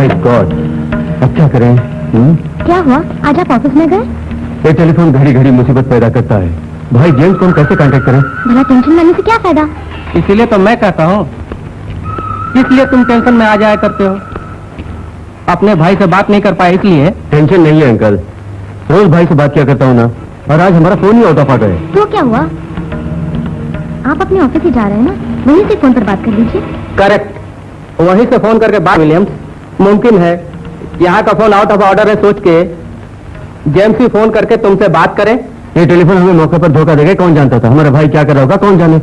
My God, अब क्या करें? क्या हुआ? आज आप ऑफिस में गए? ये टेलीफोन घड़ी घड़ी मुसीबत पैदा करता है। भाई जेम्स को हम कैसे कांटेक्ट करें? भला टेंशन लेने से क्या फायदा? इसीलिए तो मैं कहता हूँ, इसलिए तुम टेंशन में आ जाया करते हो। अपने भाई से बात नहीं कर पाए इसलिए। टेंशन नहीं है अंकल, रोज भाई से बात किया करता हूँ ना, और आज हमारा phone he out of order है। तो क्या हुआ? आप अपने ऑफिस ही जा रहे हैं ना, वहीं से फोन पर बात कर लीजिए। करेक्ट, वहीं से फोन करके बात। विलियम्स, मुमकिन है यहाँ का फोन आउट ऑफ ऑर्डर है सोच के जेम्स ही फोन करके तुमसे बात करें। ये टेलीफोन हमें मौके पर धोखा देगा, कौन जानता था? हमारा भाई क्या कर रहा होगा कौन जाने।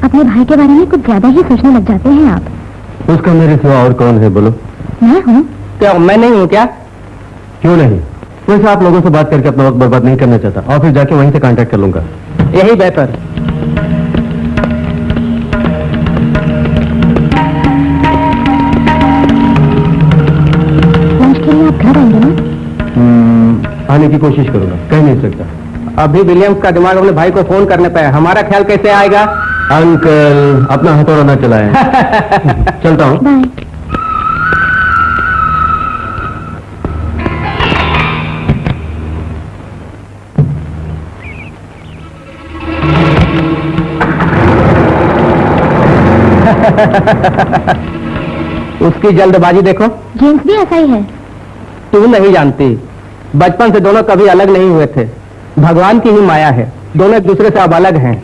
अपने भाई के बारे में कुछ ज्यादा ही सोचने लग जाते हैं आप। उसका मेरे सिवा और कौन है बोलो? मैं हूँ। क्या मैं नहीं हूँ क्या? क्यों नहीं? वैसे आप लोगों से बात करके अपना वक्त बर्बाद नहीं करना चाहता, ऑफिस जाके वहीं से कांटेक्ट कर लूंगा। यही बेहतर। लंच के लिए आप घर आएंगे ना? आने की कोशिश करूंगा, कह नहीं सकता। अभी विलियम्स का दिमाग अपने भाई को फोन करने पे है, हमारा ख्याल कैसे आएगा? अंकल अपना हथौड़ा ना चलाएं। चलता हूँ। बाय। उसकी जल्दबाजी देखो। जेम्स भी ऐसा ही है। तू नहीं जानती, बचपन से दोनों कभी अलग नहीं हुए थे। भगवान की ही माया है, दोनों एक दूसरे से अब अलग हैं।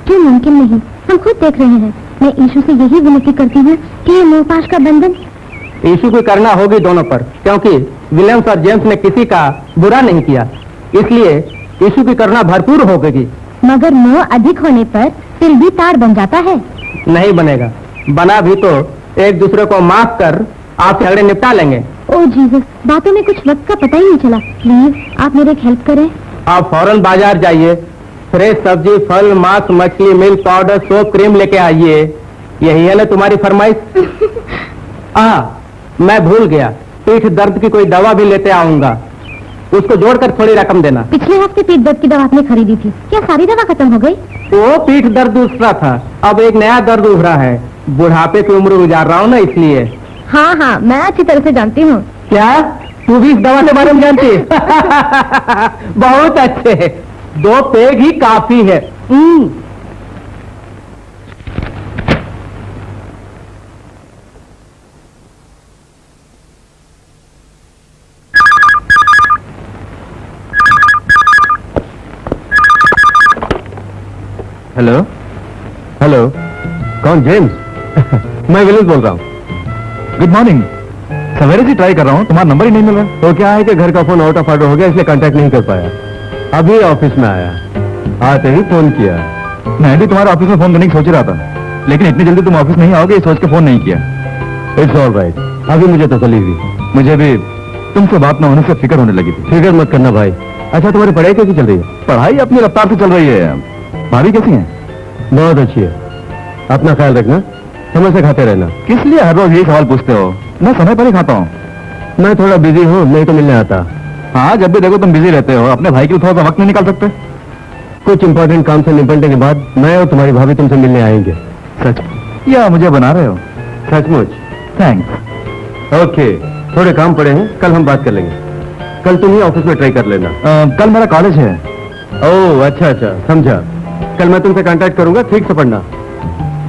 क्यों मुमकिन नहीं? हम खुद देख रहे हैं। मैं ईशु से यही विनती करती हूँ कि ये मोहपाश का बंधन ईशु को करना होगी दोनों पर, क्योंकि विलियम्स और जेम्स ने किसी का बुरा नहीं किया, इसलिए ईशु की करना भरपूर होगी। मगर मोह अधिक होने पर तिल भी तार बन जाता है। नहीं बनेगा, बना भी तो एक दूसरे को माफ कर आप झगड़े निपटा लेंगे। ओ जीसस, बातों में कुछ वक्त का पता ही नहीं चला। प्लीज आप मेरे एक हेल्प करें। आप फौरन बाजार जाइए, फ्रेश सब्जी, फल, मांस, मछली, मिल्क पाउडर, सोप, क्रीम लेके आइए। यही है ना तुम्हारी फरमाइश? मैं भूल गया, पीठ दर्द की कोई दवा भी लेते आऊंगा, उसको जोड़कर थोड़ी रकम देना। पिछले हफ्ते पीठ दर्द की दवा आपने खरीदी थी, क्या सारी दवा खत्म हो गई? वो पीठ दर्द दूसरा था, अब एक नया दर्द उभरा है। बुढ़ापे की उम्र गुजार रहा हूँ ना, इसलिए। हाँ हाँ, मैं अच्छी तरह से जानती हूँ। क्या तू भी इस दवा के बारे में जानती है? बहुत अच्छे, 2 पेग ही काफी है। हेलो हेलो, कौन? जेम्स? मैं विलियम्स बोल रहा हूँ। Good morning. सवेरे से ट्राई कर रहा हूँ, तुम्हारा नंबर ही नहीं मिल रहा। तो क्या है कि घर का फोन आउट ऑफ ऑर्डर हो गया, इसलिए कांटेक्ट नहीं कर पाया। अभी ऑफिस में आया, आते ही फोन किया। मैं भी तुम्हारे ऑफिस में फोन करने की सोच रहा था, लेकिन इतनी जल्दी तुम ऑफिस नहीं आओगे ये सोच के फोन नहीं किया। इट्स ऑल राइट, अभी मुझे तसल्ली हुई। मुझे भी तुमसे बात न होने से फिक्र होने लगी थी। फिक्र मत करना भाई। अच्छा, तुम्हारी पढ़ाई कैसी चल रही है? पढ़ाई अपनी रफ्तार से चल रही है। भाभी कैसी है? बहुत अच्छी है। अपना ख्याल रखना, समय से खाते रहना। किस लिए हर रोज यही सवाल पूछते हो? मैं समय पर ही खाता हूँ। मैं थोड़ा बिजी हूँ, नहीं तो मिलने आता। हाँ, जब भी देखो तुम बिजी रहते हो, अपने भाई के लिए थोड़ा सा वक्त नहीं निकाल सकते? कुछ इंपॉर्टेंट काम से निपटने के बाद मैं और तुम्हारी भाभी तुमसे मिलने आएंगे। सच या मुझे बना रहे हो? सचमुच। थैंक्स। ओके, थोड़े काम पड़े हैं, कल हम बात कर लेंगे। कल तुम ही ऑफिस में ट्राई कर लेना। कल मेरा कॉलेज है। ओह अच्छा अच्छा, समझा। कल मैं तुमसे कांटेक्ट करूंगा, ठीक से पढ़ना।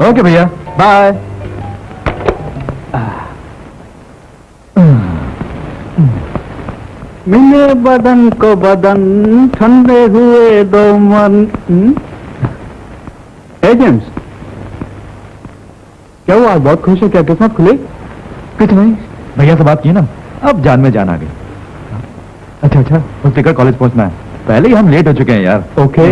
ओके भैया, बाय। मिले बदन को बदन, ठंडे हुए दो मन। जेम्स, क्या हुआ? आज बहुत खुश है, क्या किस्मत खुली? कुछ नहीं, भैया से बात की ना, अब जान में जान आ गई। अच्छा अच्छा, उस टिकट कॉलेज पहुंचना है, पहले ही हम लेट हो चुके हैं यार। ओके।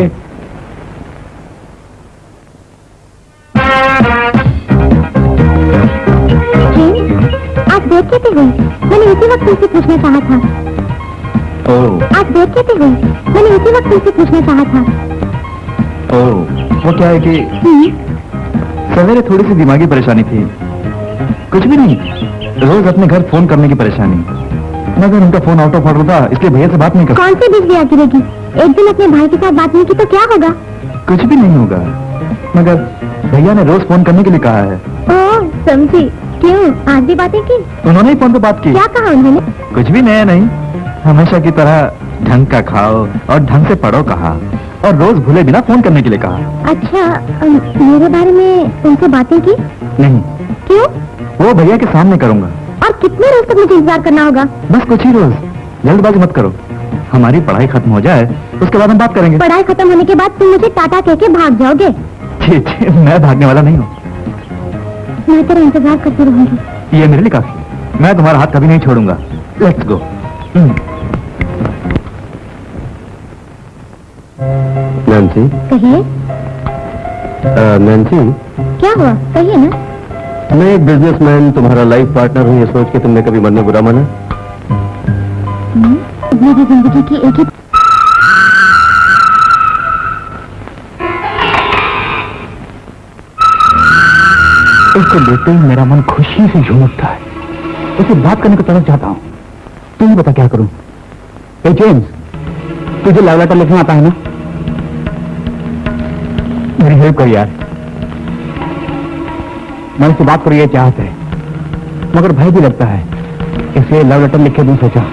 आज देर कैसे हुई? मैंने इसी वक्त तुमसे पूछना चाहा था। ओह, आज देर कैसे हुई? मैंने इसी वक्त तुमसे पूछना चाहा था। ओह, वो क्या है कि सवेरे थोड़ी सी दिमागी परेशानी थी, कुछ भी नहीं। रोज अपने घर फोन करने की परेशानी, मगर उनका फोन आउट ऑफ ऑर्डर था, इसलिए भैया से बात नहीं कर। कौन सी बिजली आती रहेगी? एक दिन अपने भाई के साथ बात नहीं की तो क्या होगा? कुछ भी नहीं होगा, मगर भैया ने रोज फोन करने के लिए कहा है। ओह समझी। क्यों, आज भी बातें की? उन्होंने ही फोन पे बात की। क्या कहा उन्होंने? कुछ भी नया नहीं, हमेशा की तरह ढंग का खाओ और ढंग से पढ़ो कहा, और रोज भूले बिना फोन करने के लिए कहा। अच्छा, मेरे बारे में उनसे बातें की? नहीं, क्यों? वो भैया के सामने करूंगा। और कितने रोज तक मुझे इंतजार करना होगा? बस कुछ ही रोज, जल्दबाजी मत करो। हमारी पढ़ाई खत्म हो जाए उसके बाद हम बात करेंगे। पढ़ाई खत्म होने के बाद तुम मुझे टाटा कह के भाग जाओगे? जी जी, मैं भागने वाला नहीं हूँ। मैं तेरा इंतजार करती रहूंगी। ये मेरे लिए काफी, मैं तुम्हारा हाथ कभी नहीं छोड़ूंगा। Let's go. नैन्सी, कहिए। नैन्सी, क्या हुआ, कहिए ना। मैं एक बिजनेसमैन तुम्हारा लाइफ पार्टनर हूँ, ये सोच के तुमने कभी मन में बुरा माना? मेरी जिंदगी की एक ही उसको देखते ही मेरा मन खुशी से झूम उठता है। उसे बात करने को तरफ चाहता हूँ। तू ही बता क्या करूं? ए जेम्स, तुझे लव लेटर लिखना आता है ना? मेरी हेल्प कर यार। मैं उससे बात करूं ये चाहता है, मगर भय भी लगता है, इसलिए लव लेटर लिख के दूं सोचा।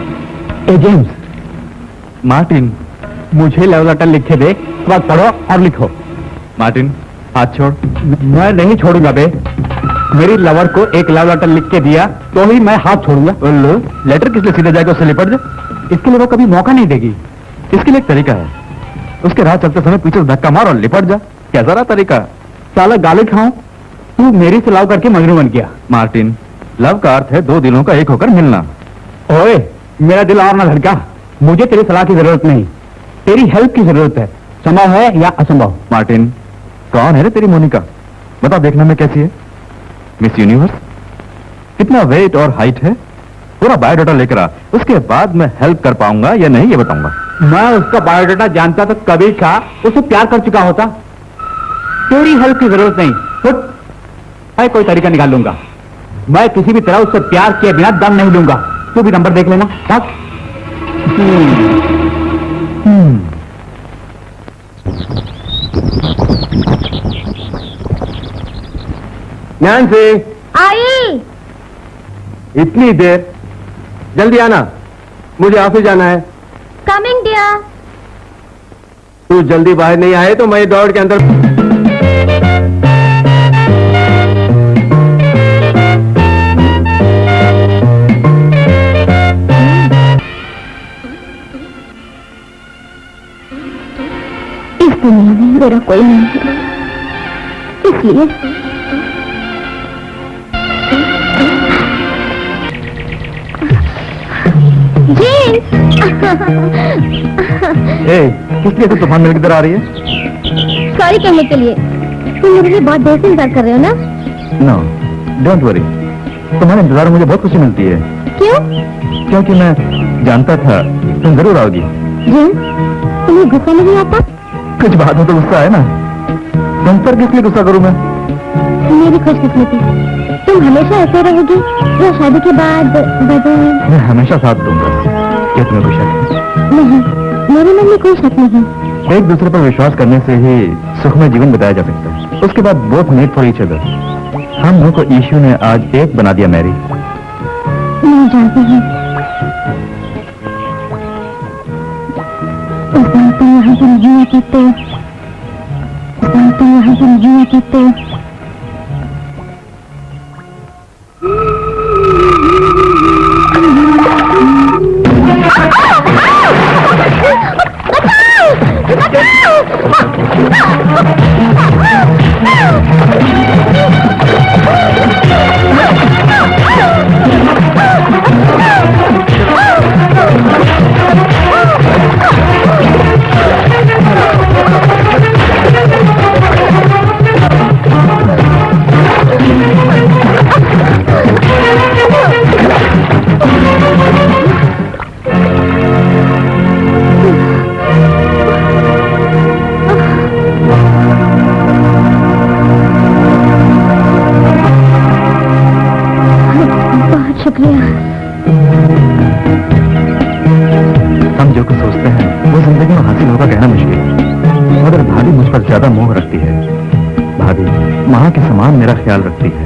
ए जेम्स, मार्टिन, मुझे लव लेटर लिख के दे, बस पढ़ो और लिखो। मार्टिन, हाथ छोड़। मैं नहीं छोड़ूंगा बे। मेरी लवर को एक लव लेटर लिख के दिया तो ही मैं हाथ छोड़ूंगा। लो, लेटर किस लिए सीधे जाएगा उससे लिपट जा। इसके लिए वो कभी मौका नहीं देगी। इसके लिए एक तरीका है, उसके राह चलते समय पीछे से धक्का मार और लिपट जा। कैसा रहा तरीका? साला गाली खाऊं, तू मेरी से लव करके मजनू बन गया। मार्टिन, लव का अर्थ है दो दिलों का एक होकर मिलना। ओए, मेरा दिल और ना धड़का। मुझे तेरी सलाह की जरूरत नहीं, तेरी हेल्प की जरूरत है। संभव है या असंभव? मार्टिन, कौन है रे तेरी मोनिका? बता, देखने में कैसी है? Miss universe? कितना वेट और हाइट है? पूरा बायोडाटा लेकर आ, उसके बाद मैं हेल्प कर पाऊंगा या नहीं ये बताऊंगा। मैं उसका बायोडाटा जानता तो कभी का उसे प्यार कर चुका होता। तेरी हेल्प की जरूरत नहीं। मैं कोई तरीका निकाल लूंगा। मैं किसी भी तरह उससे प्यार किए बिना दम नहीं लूंगा। तू भी नंबर देख लेना। नैन्सी, आई। इतनी देर? जल्दी आना, मुझे ऑफिस जाना है। Coming dear. तू जल्दी बाहर नहीं आए तो मैं दौड़ के अंदर। इस दुनिया में मेरा कोई नहीं है, इसलिए किस लिए तो तूफान मेरे किधर आ रही है? सॉरी कहने के लिए। तुम मेरे लिए बहुत देर से इंतजार कर रहे हो ना? No, don't worry. तुम्हारे इंतजार में मुझे बहुत खुशी मिलती है। क्यों? क्योंकि मैं जानता था तुम जरूर आओगी। तुम्हें गुस्सा नहीं आता? कुछ बात हो तो गुस्सा है ना। तुम पर किस लिए गुस्सा करूं मैं? मेरी खुशकिस्मती, तुम हमेशा ऐसे रहोगी या शादी के बाद बदल? मैं हमेशा साथ दूंगा। क्या तुम्हें कोई शक है? नहीं, मेरे मन में कोई शक नहीं। एक दूसरे पर विश्वास करने से ही सुखमय जीवन बिताया जा सकता है। उसके बाद both made for each other. हम दोनों को ईशु ने आज एक बना दिया मैरी। मैं जानती हूँ। उस दिन तुम यहाँ पर नहीं आती तो हम जो कुछ सोचते हैं वो जिंदगी में हासिल होगा कहना मुश्किल, मगर भाभी मुझ पर ज्यादा मोह रखती है। भाभी माँ के समान मेरा ख्याल रखती है।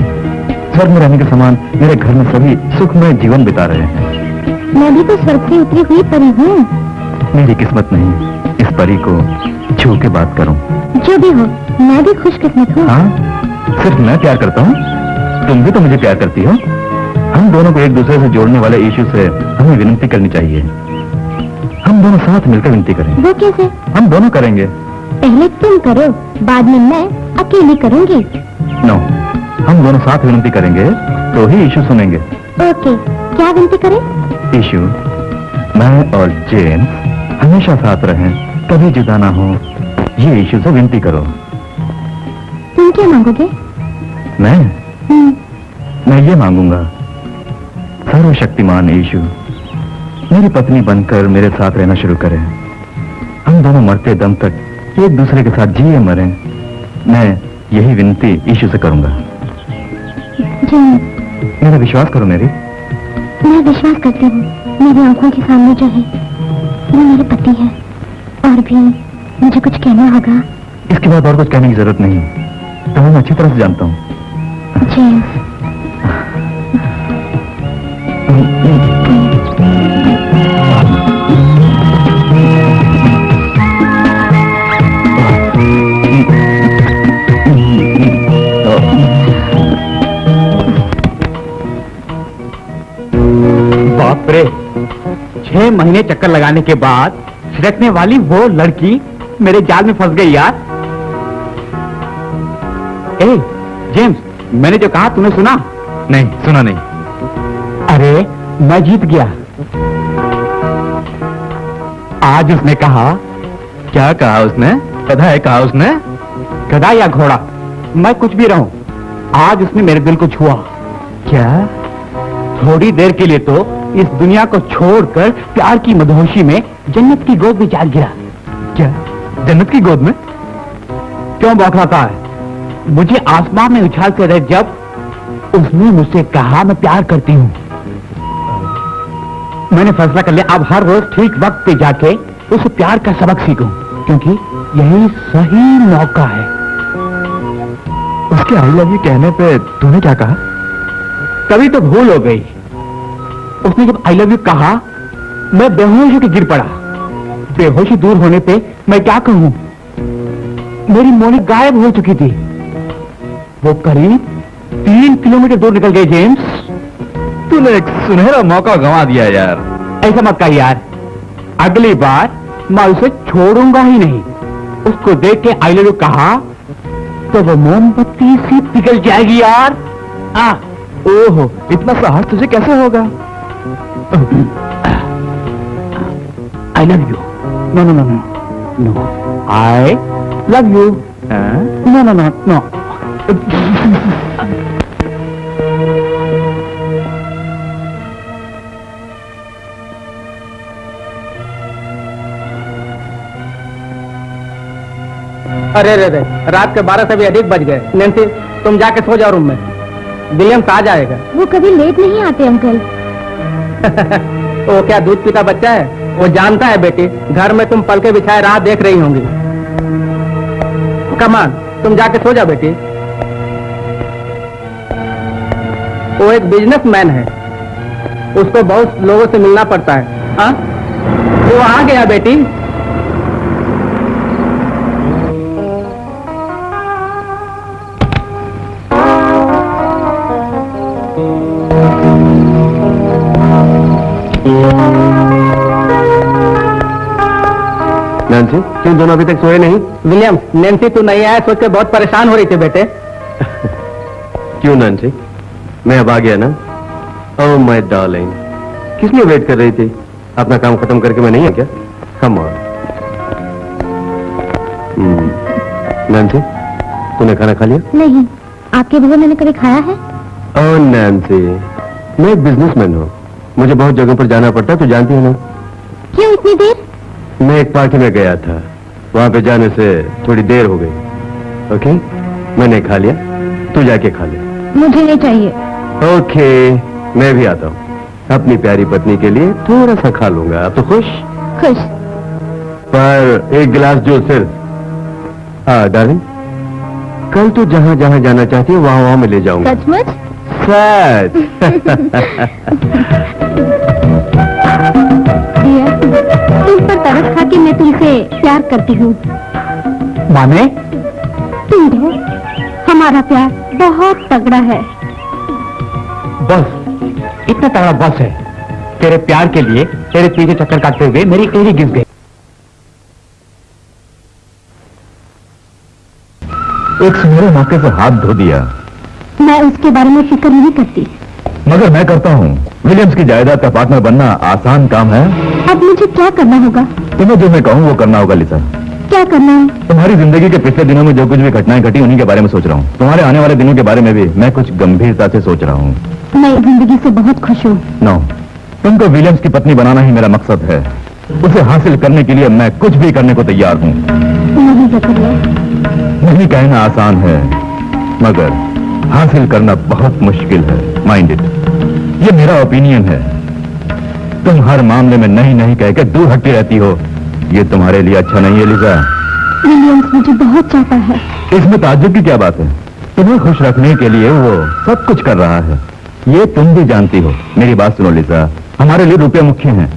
स्वर्ग में रहने के समान मेरे घर में सभी सुखमय जीवन बिता रहे हैं। मैं भी तो स्वर्ग से उतरी हुई परी हूँ। मेरी किस्मत नहीं इस परी को छू के बात करूं। जो भी हो, मैं भी खुशकिस्मत हूँ। हाँ, सिर्फ मैं प्यार करता हूँ? तुम भी तो मुझे प्यार करती हो। हम दोनों को एक दूसरे से जोड़ने वाले इश्यू से हमें विनती करनी चाहिए। हम दोनों साथ मिलकर विनती करेंगे। वो कैसे? हम दोनों करेंगे। पहले तुम करो, बाद में मैं अकेली करूंगी। नो, हम दोनों साथ विनती करेंगे तो ही इशू सुनेंगे। ओके, क्या विनती करें? इशू, मैं और जेम्स हमेशा साथ रहें, कभी जुदा ना हो, ये इशू से विनती करो। तुम क्या मांगोगे? मैं ये मांगूंगा, सर्वशक्तिमान यीशु मेरी पत्नी बनकर मेरे साथ रहना शुरू करें। हम दोनों मरते दम तक एक दूसरे के साथ जिए मरें। मैं यही विनती यीशु से करूंगा। मेरा विश्वास करो मेरी। मैं विश्वास करती हूँ। मेरी आंखों के सामने जो है वो मेरे पति है, और भी मुझे कुछ कहना होगा। इसके बाद और कुछ कहने की जरूरत नहीं, तुम्हें मैं अच्छी तरह से जानता हूँ। बाप रे, 6 महीने चक्कर लगाने के बाद छिड़कने वाली वो लड़की मेरे जाल में फंस गई यार। ए, जेम्स, मैंने जो कहा तूने सुना? नहीं, सुना नहीं। अरे, मैं जीत गया। आज उसने कहा। क्या कहा उसने? गधा है कहा उसने? गधा या घोड़ा, मैं कुछ भी रहूं, आज उसने मेरे दिल को छुआ। क्या? थोड़ी देर के लिए तो इस दुनिया को छोड़कर प्यार की मदहोशी में जन्नत की गोद में जा गिरा। क्या? जन्नत की गोद में? क्यों बौखलाता है? मुझे आसमान में उछालते रहे जब उसने मुझसे कहा मैं प्यार करती हूँ। मैंने फैसला कर लिया अब हर रोज ठीक वक्त पे जाके उसे प्यार का सबक सीखूं, क्योंकि यही सही मौका है। उसके आई लव यू कहने पे तूने क्या कहा? तभी तो भूल हो गई। उसने जब आई लव यू कहा, मैं बेहोश होकर गिर पड़ा। बेहोशी दूर होने पे मैं क्या कहूं? मेरी मोनी गायब हो चुकी थी। वो करीब 3 किलोमीटर दूर निकल गए। जेम्स, तूने एक सुनहरा मौका गंवा दिया यार। ऐसा मत कह यार। अगली बार मैं उसे छोड़ूंगा ही नहीं। उसको देख के आई लव यू कहा तो वो मोमबत्ती सी पिघल जाएगी यार। ओहो, इतना साहस तुझे कैसे होगा? I love you. No no no no no, I love you. No no no no. अरे रे रे, रात के 12 से भी अधिक बज गए। नैन्सी, तुम जाके सो जाओ रूम में। विलियम्स आ जाएगा। वो कभी लेट नहीं आते अंकल। वो क्या दूध पीता बच्चा है? वो जानता है बेटी, घर में तुम पलके बिछाए राह देख रही होंगी। कमान, तुम जाके सो जाओ बेटी। वो एक बिजनेसमैन है, उसको बहुत लोगों से मिलना पड़ता है। हाँ, वो आ गया बेटी। नैन्सी, तुम दोनों अभी तक सोए नहीं? विलियम, नैन्सी तू नहीं आया सोच के बहुत परेशान हो रही थी बेटे। क्यों नैन्सी, मैं अब आ गया ना? ओह माय डार्लिंग, किस लिए वेट कर रही थी? अपना काम खत्म करके मैं नहीं है क्या? Come on. नैन्सी, तूने खाना खा लिया? नहीं, आपके बगैर मैंने कभी खाया है? ओह नैन्सी, मैं एक बिजनेसमैन हूँ, मुझे बहुत जगहों पर जाना पड़ता है, तू जानती है ना? क्यों इतनी देर? मैं एक पार्टी में गया था, वहां पे जाने से थोड़ी देर हो गई। ओके, मैंने खा लिया, तू जाके खा ले। मुझे नहीं चाहिए। ओके, मैं भी आता हूँ। अपनी प्यारी पत्नी के लिए थोड़ा सा खा लूंगा। अब तो खुश? खुश। पर एक गिलास जो सिर्फ। डार्लिंग, कल तू जहाँ जहाँ जाना चाहती है वहाँ वहाँ मैं ले जाऊंगा। सचमुच? that? डियर, तुम पर तरस खा के मैं तुमसे प्यार करती हूँ। माने तुम हो, हमारा प्यार बहुत तगड़ा है। बस इतना तगड़ा बस है। तेरे प्यार के लिए तेरे पीछे चक्कर काटते हुए मेरी एड़ी गिर गई। एक सुनहरे मौके से हाथ धो दिया, मैं उसके बारे में फिक्र नहीं करती। मगर मैं करता हूँ। विलियम्स की जायदाद का पार्टनर बनना आसान काम है? अब मुझे क्या करना होगा? तुम्हें जो मैं कहूँ वो करना होगा लिसा। क्या करना है? तुम्हारी जिंदगी के पिछले दिनों में जो कुछ भी घटनाएं घटी उन्हीं के बारे में सोच रहा हूँ। तुम्हारे आने वाले दिनों के बारे में भी मैं कुछ गंभीरता से सोच रहा हूँ। मैं जिंदगी से बहुत खुश हूँ। नो, तुमको विलियम्स की पत्नी बनाना ही मेरा मकसद है। उसे हासिल करने के लिए मैं कुछ भी करने को तैयार हूँ। नहीं ज़करिया, नहीं कहना आसान है, मगर हासिल करना बहुत मुश्किल है। माइंड इट, ये मेरा ओपिनियन है। तुम हर मामले में नहीं नहीं कह के दूर हटती रहती हो। ये तुम्हारे लिए अच्छा नहीं है लिजा। विलियम्स मुझे बहुत चाहता है। इसमें ताज्जुब की क्या बात है? तुम्हें खुश रखने के लिए वो सब कुछ कर रहा है, ये तुम भी जानती हो। मेरी बात सुनो लिजा, हमारे लिए रुपये मुख्य हैं।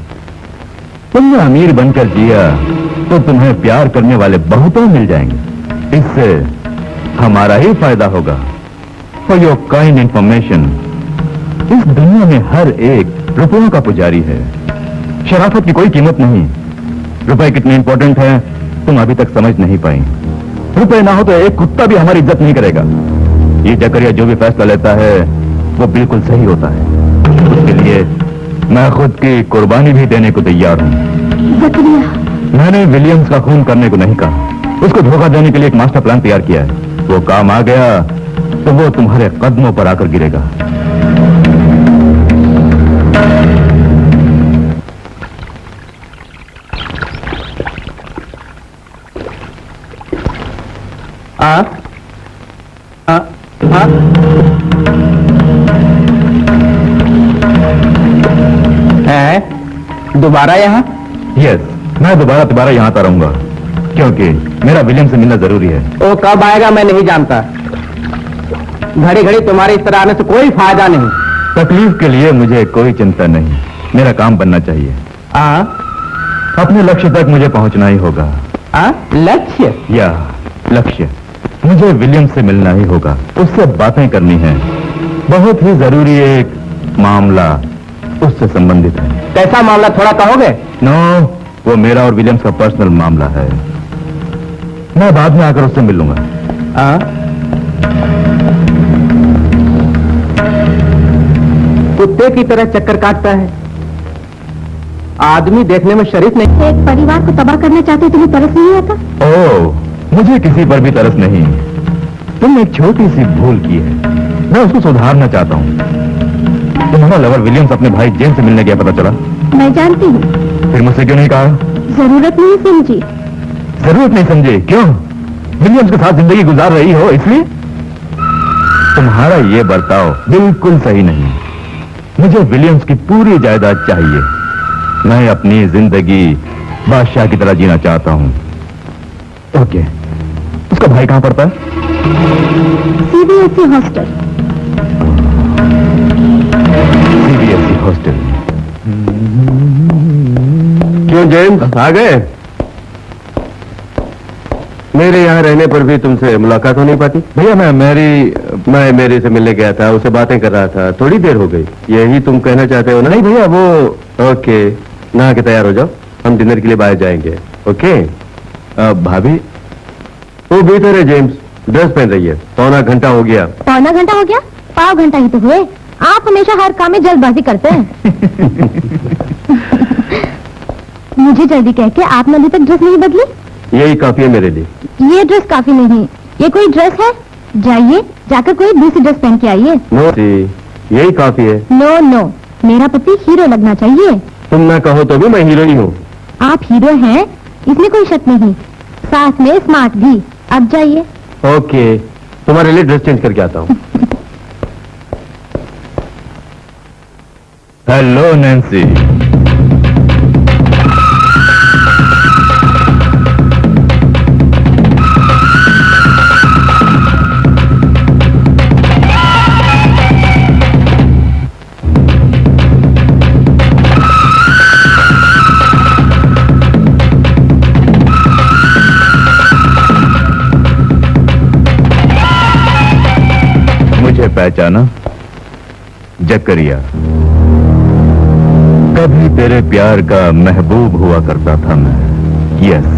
तुमने अमीर बनकर जिया तो तुम्हें प्यार करने वाले बहुतों मिल जाएंगे। इससे हमारा ही फायदा होगा। फॉर योर काइंड इंफॉर्मेशन, इस दुनिया में हर एक रुपयों का पुजारी है। शराफत की कोई कीमत नहीं। रुपए कितने इंपॉर्टेंट हैं तुम अभी तक समझ नहीं पाई। रुपए ना हो तो एक कुत्ता भी हमारी इज्जत नहीं करेगा। ये जकरिया जो भी फैसला लेता है वो बिल्कुल सही होता है। उसके लिए मैं खुद की कुर्बानी भी देने को तैयार हूँ। ज़करिया, मैंने विलियम्स का खून करने को नहीं कहा। उसको धोखा देने के लिए एक मास्टर प्लान तैयार किया है। वो काम आ गया तो वो तुम्हारे कदमों पर आकर गिरेगा। दोबारा यहाँ? यस, मैं दोबारा यहाँ आता रहूंगा क्योंकि मेरा विलियम से मिलना जरूरी है। वो कब आएगा मैं नहीं जानता। घड़ी घड़ी तुम्हारे इस तरह आने से कोई फायदा नहीं। तकलीफ के लिए मुझे कोई चिंता नहीं। मेरा काम बनना चाहिए। अपने लक्ष्य तक मुझे पहुंचना ही होगा। लक्ष्य? या लक्ष्य, मुझे विलियम से मिलना ही होगा। उससे बातें करनी है। बहुत ही जरूरी एक मामला उससे संबंधित है। कैसा मामला, थोड़ा कहोगे? नो, वो मेरा और विलियम्स का पर्सनल मामला है। मैं बाद में आकर उससे मिल लूंगा। कुत्ते की तरह चक्कर काटता है, आदमी देखने में शरीफ नहीं। एक परिवार को तबाह करना चाहते तुम्हें तरस नहीं आता? ओह, मुझे किसी पर भी तरस नहीं। तुमने एक छोटी सी भूल की है, मैं उसको सुधारना चाहता हूँ। तुम्हारा लवर विलियम्स अपने भाई जेम्स से मिलने गया, पता चला? मैं जानती हूँ। फिर मुझसे क्यों नहीं कहा? जरूरत नहीं समझी। जरूरत नहीं समझे? क्यों? विलियम्स के साथ जिंदगी गुजार रही हो इसलिए? तुम्हारा ये बर्ताव बिल्कुल सही नहीं। मुझे विलियम्स की पूरी जायदाद चाहिए। मैं अपनी जिंदगी बादशाह की तरह जीना चाहता हूँ। ओके, उसका भाई कहाँ पढ़ता है? CBSE hostel. CBSE hostel. क्यों जेम्स, आ गए? मेरे यहाँ रहने पर भी तुमसे मुलाकात हो नहीं पाती? भैया मैं मेरी से मिलने गया था, उससे बातें कर रहा था, थोड़ी देर हो गई। यही तुम कहना चाहते हो ना? नहीं भैया, वो ओके, नहा के तैयार हो जाओ, हम डिनर के लिए बाहर जाएंगे। ओके? भाभी वो भीतर है जेम्स, ड्रेस पहन रही है। पौना घंटा हो गया। पौना घंटा हो गया? पाव घंटा ही तो हुए। आप हमेशा हर काम में जल्दबाजी करते हैं। मुझे जल्दी कह के आपने अभी तक ड्रेस नहीं बदली? यही काफी है मेरे लिए। ये ड्रेस काफी नहीं, ये कोई ड्रेस है? जाइए, जाकर कोई दूसरी ड्रेस पहन के आइए। नो सी, यही काफी है। नो नो, मेरा पति हीरो लगना चाहिए। तुम ना कहो तो भी मैं हीरो ही हूँ। आप हीरो हैं, इसमें कोई शक नहीं, साथ में स्मार्ट भी। अब जाइए। ओके, तुम्हारे लिए ड्रेस चेंज करके आता हूँ। Hello Nancy. पहचाना? जकरिया, कभी तेरे प्यार का महबूब हुआ करता था मैं। यस।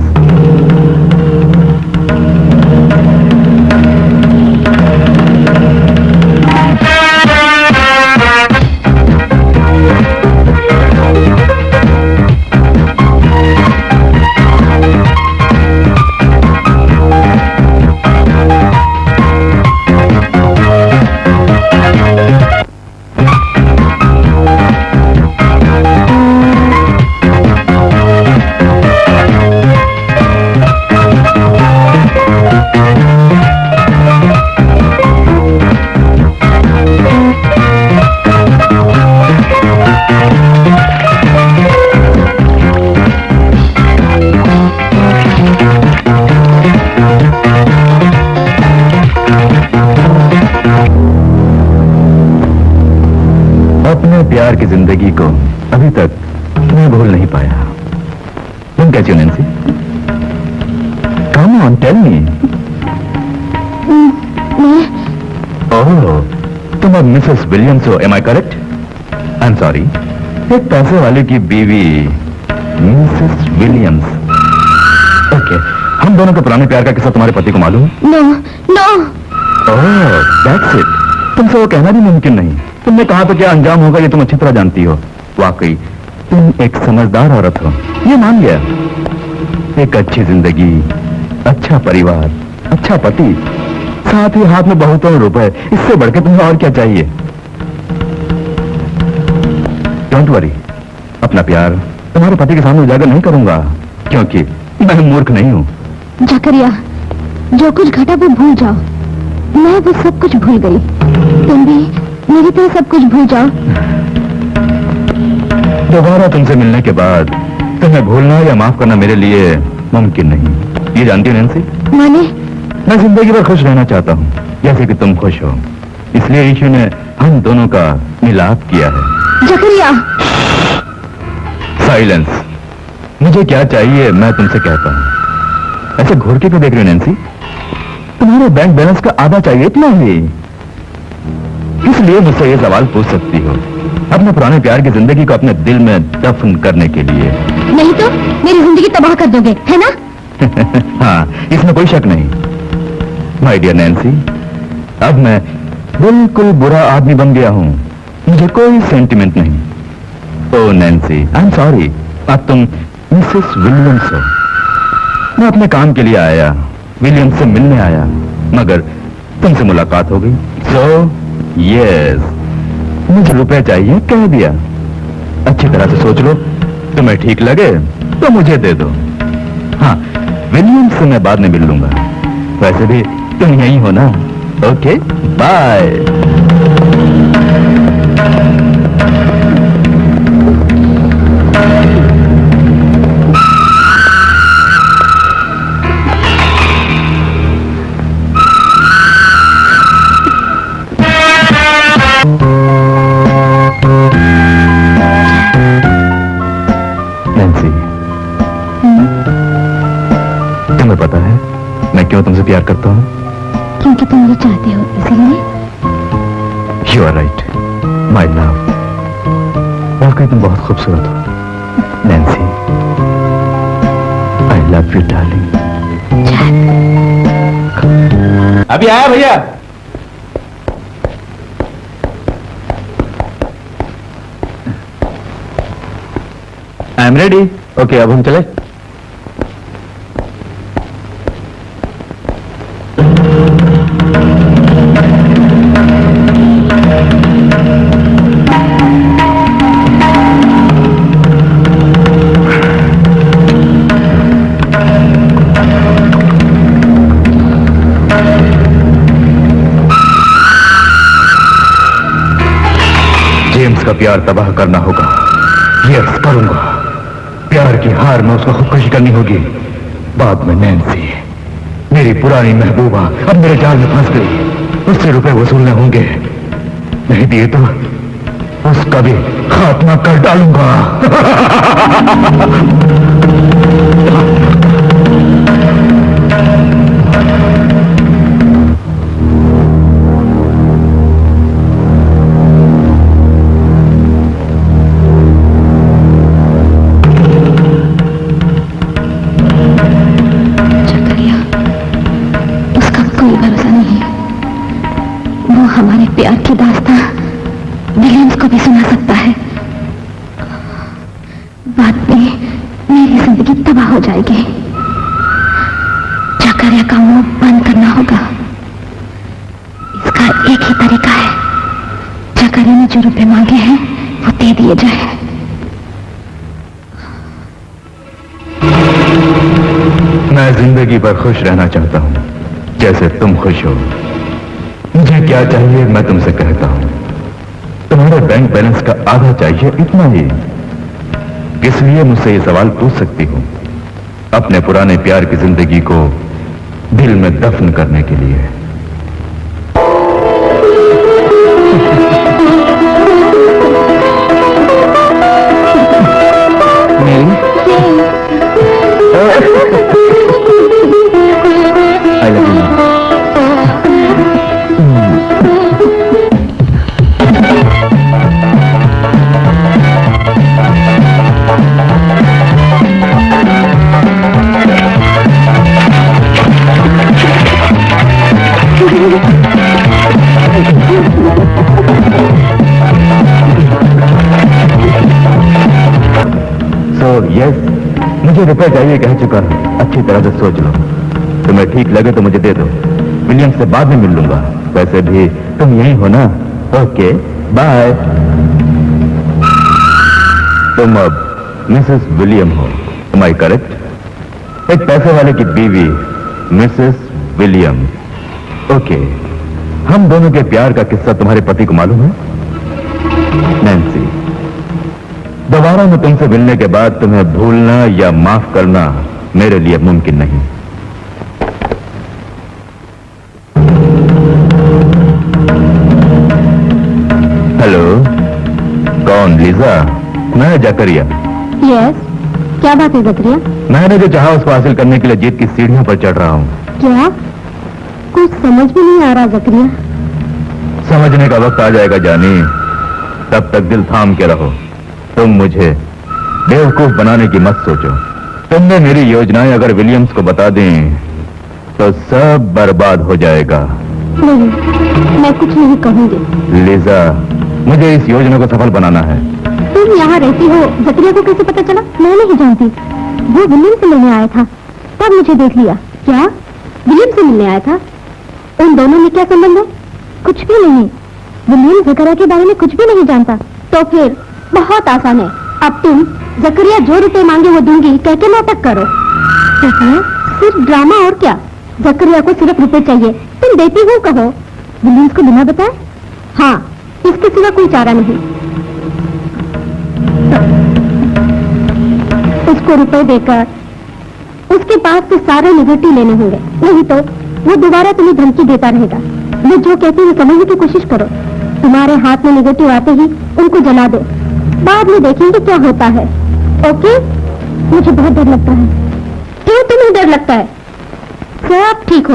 प्यार की जिंदगी को अभी तक मैं भूल नहीं पाया। तुम कैसी हो Nancy? Come on tell me. ओह, तुम अब मिसेस विलियम्स हो, am I correct? I am sorry, एक पैसे वाले की बीवी मिसेस विलियम्स। ओके, हम दोनों का पुराने प्यार का किस्सा तुम्हारे पति को मालूम? No no. Oh, that's it. तुमसे वो कहना भी मुमकिन नहीं। तुमने कहा तो क्या अंजाम होगा ये तुम अच्छी तरह जानती हो। वाकई तुम एक समझदार औरत हो, ये मान गया। एक अच्छी जिंदगी, अच्छा परिवार, अच्छा पति, साथ ही हाथ में बहुतों रुपए, इससे बढ़कर तुम्हें और क्या चाहिए? डोंट वरी, अपना प्यार तुम्हारे पति के सामने उजागर नहीं करूंगा, क्योंकि मैं मूर्ख नहीं हूं। जकरिया, जो कुछ घटा वो भूल जाओ। मैं वो सब कुछ भूल गई। तुम भी मेरी तरह सब कुछ भूल जाओ। दोबारा तुमसे मिलने के बाद तुम्हें भूलना या माफ करना मेरे लिए मुमकिन नहीं। ये जानती हो नैन्सी? माने? मैं जिंदगी भर खुश रहना चाहता हूँ, जैसे कि तुम खुश हो। इसलिए यीशु ने हम दोनों का मिलाप किया है। जकरिया! साइलेंस। मुझे क्या चाहिए मैं तुमसे कहता हूँ। ऐसे घूर के क्यों देख रही हो नैन्सी? तुम्हारे बैंक बैलेंस का आधा चाहिए, इतना ही। इसलिए मुझसे ये सवाल पूछ सकती हो, अपने पुराने प्यार की जिंदगी को अपने दिल में दफन करने के लिए। नहीं तो मेरी जिंदगी तबाह कर दोगे, है ना? हाँ, इसमें कोई शक नहीं। माय डियर नैन्सी, अब मैं बिल्कुल बुरा आदमी बन गया हूँ। मुझे कोई सेंटिमेंट नहीं। ओह नैन्सी, आई एम सॉरी। अब तुम मिसेस विलियम्स हो। मैं अपने काम के लिए आया, विलियम्स से मिलने आया, मगर तुमसे मुलाकात हो गई। सो यस, मुझे रुपए चाहिए, कह दिया। अच्छी तरह से सोच लो, तुम्हें ठीक लगे तो मुझे दे दो। हाँ, विलियम्स से मैं बाद में मिल लूंगा। वैसे भी तुम यही हो ना? Okay, bye. तुम्हें पता है मैं क्यों तुमसे प्यार करता हूँ? क्योंकि तुम मुझे चाहते हो, इसलिए। You are right my love. वाकई तुम बहुत खूबसूरत हो Nancy. I love you darling. अभी आया भैया। I am ready. ओके, अब हम चले। जेम्स का प्यार तबाह करना होगा। यस, करूंगा। प्यार की हार में उसको खुदकुशी करनी होगी। बाद में नैन्सी, मेरी पुरानी महबूबा, अब मेरे जाल में फंस गई। उससे रुपए वसूलने होंगे, नहीं दिए तो उसका भी खात्मा कर डालूंगा। हो जाएगी। जकरिया का मुंह बंद करना होगा। इसका एक ही तरीका है, जकरिया ने जो रुपए मांगे हैं वो दे दिए जाए। मैं जिंदगी भर खुश रहना चाहता हूं, जैसे तुम खुश हो। मुझे क्या चाहिए मैं तुमसे कहता हूं। तुम्हारे बैंक बैलेंस का आधा चाहिए, इतना ही। इसलिए मुझसे ये सवाल पूछ सकती हूं, अपने पुराने प्यार की जिंदगी को दिल में दफन करने के लिए। I love you. यस, मुझे रुपए चाहिए कह चुका हूं। अच्छी तरह से सोच लो, तुम्हें ठीक लगे तो मुझे दे दो। विलियम से बाद में मिल लूंगा। वैसे भी तुम यही हो ना? Okay, bye. तुम अब मिसेस विलियम हो, एम आई करेक्ट? एक पैसे वाले की बीवी, मिसेस विलियम। ओके, हम दोनों के प्यार का किस्सा तुम्हारे पति को मालूम है? नैन्सी, दोबारा मैं तुमसे मिलने के बाद तुम्हें भूलना या माफ करना मेरे लिए मुमकिन नहीं। हेलो, कौन? लीजा, मैं जकरिया। यस, क्या बात है जकरिया? मैंने जो चाहा उसको हासिल करने के लिए जीत की सीढ़ियों पर चढ़ रहा हूं। क्या? कुछ समझ में नहीं आ रहा जकरिया। समझने का वक्त आ जाएगा जानी, तब तक दिल थाम के रहो। तुम मुझे बेवकूफ बनाने की मत सोचो। तुमने मेरी योजनाएं अगर विलियम्स को बता दें तो सब बर्बाद हो जाएगा। नहीं, मैं कुछ नहीं कहूंगी। लीजा, मुझे इस योजना को सफल बनाना है। तुम यहाँ रहती हो, जकरिया को कैसे पता चला? मैं नहीं जानती। वो विलियम से मिलने आया था, तब मुझे देख लिया। क्या विलियम से मिलने आया था? उन दोनों में क्या संबंध है? कुछ भी नहीं। विलियम जकरिया के बारे में कुछ भी नहीं जानता। तो फिर बहुत आसान है, अब तुम जकरिया जो रुपए मांगे वो दूंगी कह के नाटक करो। सिर्फ ड्रामा और क्या? जकरिया को सिर्फ रुपए चाहिए, तुम देती हो कहो। विलियम्स को बिना बताए? हाँ, इसके सिवा कोई चारा नहीं। उसको रुपए देकर उसके पास से सारे लिबर्टी लेने होंगे, नहीं तो वो दोबारा तुम्हें धमकी देता रहेगा। वो जो कहते हैं समझने की कोशिश करो। तुम्हारे हाथ में निगेटिव आते ही उनको जला दो, बाद में देखेंगे क्या होता है। ओके? मुझे बहुत डर लगता है। क्यों तुम्हें डर लगता है? सब ठीक हो।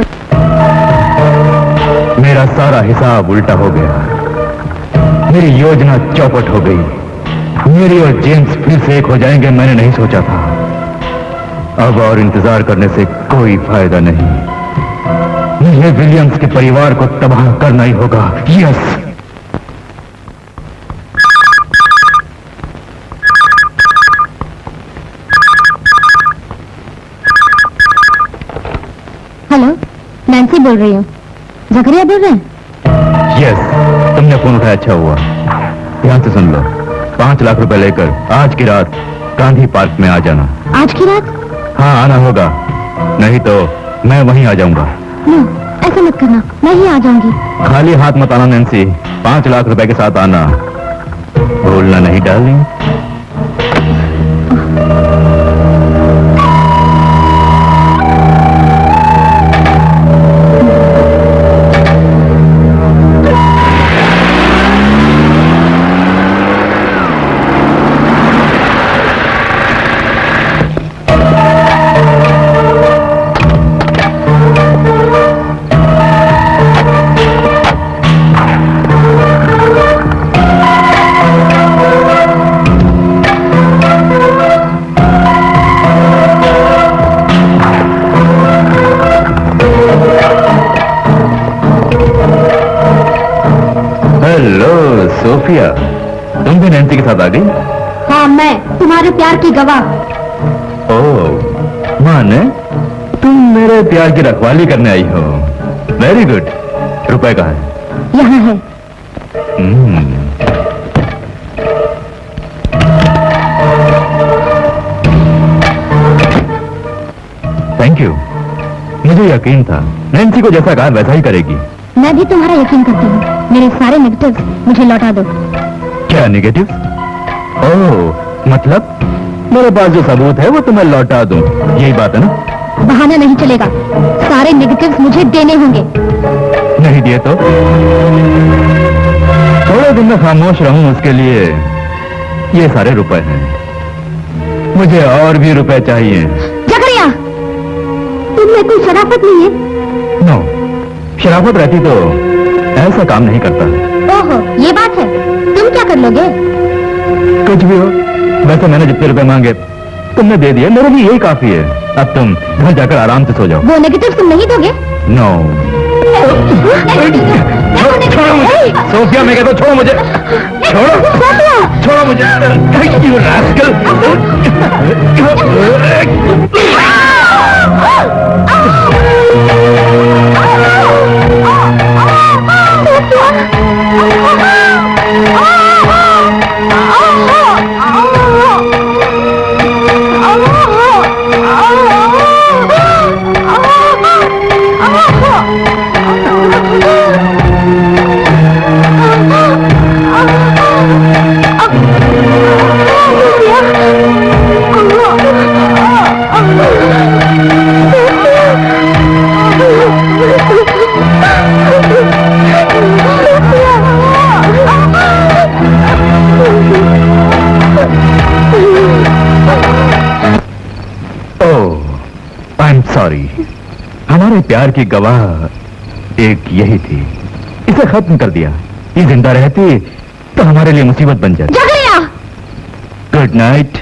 मेरा सारा हिसाब उल्टा हो गया। मेरी योजना चौपट हो गई। मेरी और जेम्स फिर से एक हो जाएंगे, मैंने नहीं सोचा था। अब और इंतजार करने से कोई फायदा नहीं। मुझे विलियम्स के परिवार को तबाह करना ही होगा। यस। हेलो, नैन्सी बोल रही हूँ। जकरिया बोल रहे हैं? यस, तुमने फोन उठाया, अच्छा हुआ। ध्यान से सुन लो, 5 लाख रुपए लेकर आज की रात गांधी पार्क में आ जाना। आज की रात? हाँ, आना होगा, नहीं तो मैं वहीं आ जाऊंगा। नो, ऐसा मत करना, मैं ही आ जाऊंगी। खाली हाथ मत आना नैन्सी, 5 लाख रुपए के साथ आना। भूलना नहीं डार्लिंग। सोफिया, तुम भी नैन्सी के साथ आ गई? हाँ, मैं तुम्हारे प्यार की गवाह। ओह, माने तुम मेरे प्यार की रखवाली करने आई हो। Very good. रुपए कहाँ है? यहाँ है। Thank you. मुझे यकीन था नैन्सी को जैसा कहा वैसा ही करेगी। मैं भी तुम्हारा यकीन करती हूँ। मेरे सारे नेगेटिव्स मुझे लौटा दो। क्या नेगेटिव? ओह, मतलब मेरे पास जो सबूत है वो तुम्हें लौटा दूं, यही बात है ना? बहाना नहीं चलेगा, सारे नेगेटिव्स मुझे देने होंगे। नहीं दिए तो थोड़े दिन में खामोश रहूं, उसके लिए ये सारे रुपए हैं। मुझे और भी रुपए चाहिए। जकरिया, तुम में कोई शराफत नहीं है? नो, शराफत रहती तो ऐसा काम नहीं करता। ओहो, ये बात है। तुम क्या कर लोगे? कुछ भी हो, वैसे मैंने जितने रुपए मांगे तुमने दे दिए, मेरे लिए यही काफी है। अब तुम घर जाकर आराम से सो जाओ। वो नेगेटिव तुम नहीं दोगे? नो। छोड़ो मुझे सोफिया, मैं कहता हूँ छोड़ो मुझे। छोड़ो, छोड़ो मुझे। You rascal। सॉरी, हमारे प्यार की गवाह एक यही थी। इसे खत्म कर दिया। ये जिंदा रहती तो हमारे लिए मुसीबत बन जाती। जकरिया! Good night.